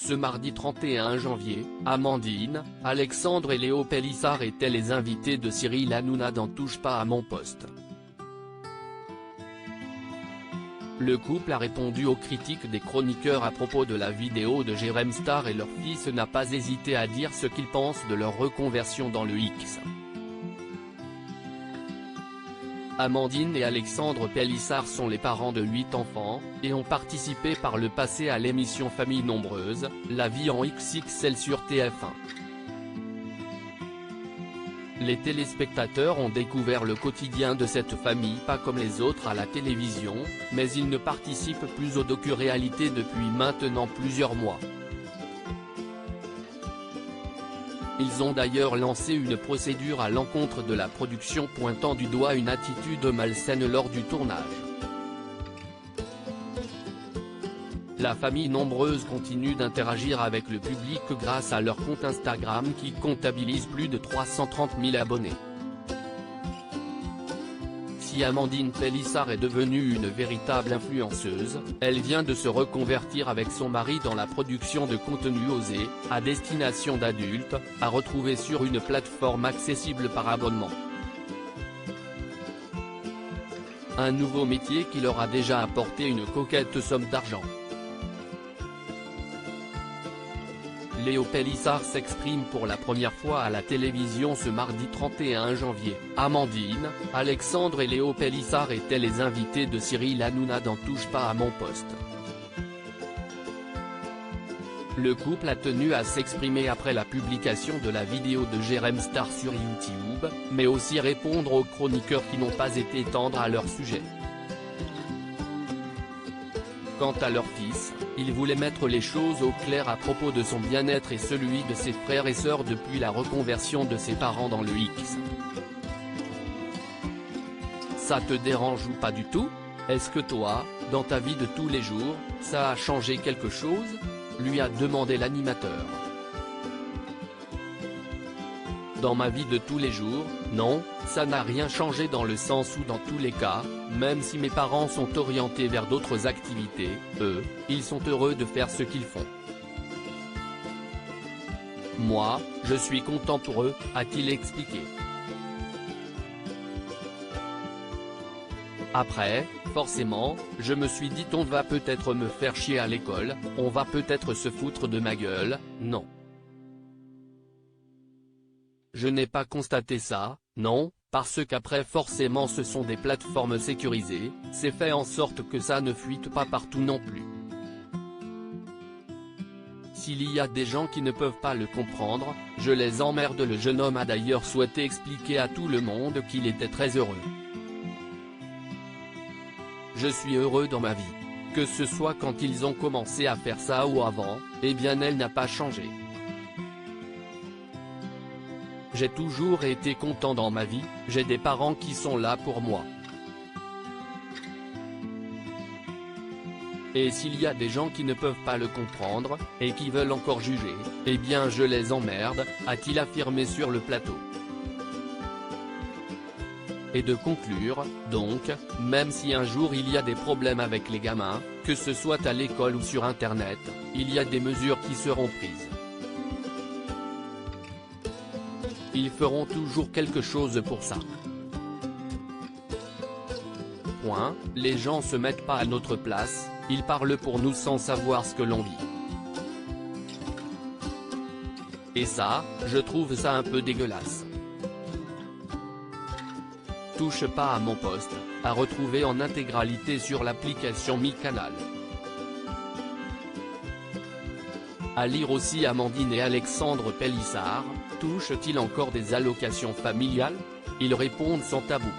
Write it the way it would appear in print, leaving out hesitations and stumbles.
Ce mardi 31 janvier, Amandine, Alexandre et Léo Pélissard étaient les invités de Cyril Hanouna dans Touche pas à mon poste. Le couple a répondu aux critiques des chroniqueurs à propos de la vidéo de Jérém Star et leur fils n'a pas hésité à dire ce qu'ils pensent de leur reconversion dans le X. Amandine et Alexandre Pélissard sont les parents de 8 enfants, et ont participé par le passé à l'émission Famille Nombreuse, La vie en XXL sur TF1. Les téléspectateurs ont découvert le quotidien de cette famille pas comme les autres à la télévision, mais ils ne participent plus aux docu-réalités depuis maintenant plusieurs mois. Ils ont d'ailleurs lancé une procédure à l'encontre de la production pointant du doigt une attitude malsaine lors du tournage. La famille Nombreuse continue d'interagir avec le public grâce à leur compte Instagram qui comptabilise plus de 330 000 abonnés. Si Amandine Pélissard est devenue une véritable influenceuse, elle vient de se reconvertir avec son mari dans la production de contenu osé, à destination d'adultes, à retrouver sur une plateforme accessible par abonnement. Un nouveau métier qui leur a déjà apporté une coquette somme d'argent. Léo Pélissard s'exprime pour la première fois à la télévision ce mardi 31 janvier. Amandine, Alexandre et Léo Pélissard étaient les invités de Cyril Hanouna dans Touche pas à mon poste. Le couple a tenu à s'exprimer après la publication de la vidéo de Jérém Star sur YouTube, mais aussi répondre aux chroniqueurs qui n'ont pas été tendres à leur sujet. Quant à leur fils, il voulait mettre les choses au clair à propos de son bien-être et celui de ses frères et sœurs depuis la reconversion de ses parents dans le X. Ça te dérange ou pas du tout? Est-ce que toi, dans ta vie de tous les jours, ça a changé quelque chose? Lui a demandé l'animateur. Dans ma vie de tous les jours, non, ça n'a rien changé dans le sens où dans tous les cas, même si mes parents sont orientés vers d'autres activités, eux, ils sont heureux de faire ce qu'ils font. Moi, je suis content pour eux, a-t-il expliqué. Après, forcément, je me suis dit on va peut-être me faire chier à l'école, on va peut-être se foutre de ma gueule, non. Je n'ai pas constaté ça, non, parce qu'après forcément ce sont des plateformes sécurisées, c'est fait en sorte que ça ne fuite pas partout non plus. S'il y a des gens qui ne peuvent pas le comprendre, je les emmerde. Le jeune homme a d'ailleurs souhaité expliquer à tout le monde qu'il était très heureux. Je suis heureux dans ma vie. Que ce soit quand ils ont commencé à faire ça ou avant, eh bien elle n'a pas changé. J'ai toujours été content dans ma vie, j'ai des parents qui sont là pour moi. Et s'il y a des gens qui ne peuvent pas le comprendre, et qui veulent encore juger, eh bien je les emmerde, a-t-il affirmé sur le plateau. Et de conclure, donc, même si un jour il y a des problèmes avec les gamins, que ce soit à l'école ou sur internet, il y a des mesures qui seront prises. Ils feront toujours quelque chose pour ça. Point, les gens se mettent pas à notre place, ils parlent pour nous sans savoir ce que l'on vit. Et ça, je trouve ça un peu dégueulasse. Touche pas à mon poste, à retrouver en intégralité sur l'application MyCanal. À lire aussi Amandine et Alexandre Pélissard, touchent-ils encore des allocations familiales? Ils répondent sans tabou.